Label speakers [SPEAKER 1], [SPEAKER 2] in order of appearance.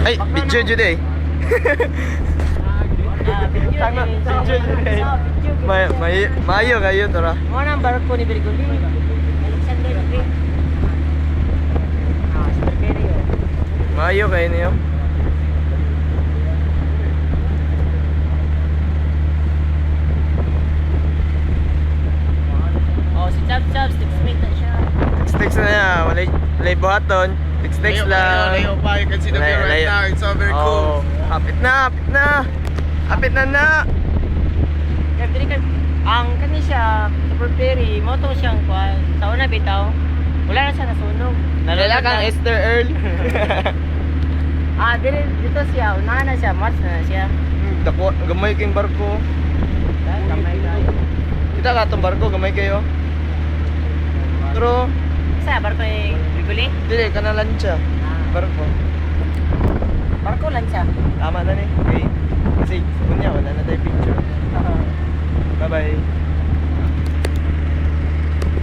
[SPEAKER 1] Ay, video jud eh. Tanga, video jud eh. Mayo kayo tara.
[SPEAKER 2] Mo nang barko ni Berguli. Alexander Green. Sir Kerry.
[SPEAKER 1] Mayo kayo niyo.
[SPEAKER 2] Oh, si Chab Chab, sticksmate na siya.
[SPEAKER 1] Text na niya, walay buhaton. Text lang.
[SPEAKER 3] Layo pa, you can see the view right now. It's so very cool.
[SPEAKER 1] Hapit na, hapit na. Hapit na.
[SPEAKER 2] Kaya dili ka ang kani siya Super Ferry, mo to siyang kuan. Taon na bitaw. Wala na siya nasunog.
[SPEAKER 1] Nalala kang Esther Earl.
[SPEAKER 2] Dito siya, unahan na siya, March na siya.
[SPEAKER 1] Dako, gamay kayong barko.
[SPEAKER 2] Kamay kayo.
[SPEAKER 1] Kita ka itong barko, gamay kayo. Pero,
[SPEAKER 2] Sa barko ni Berguli?
[SPEAKER 1] dili ka na lansya. Barko.
[SPEAKER 2] Barko lang siya.
[SPEAKER 1] Tama na ni.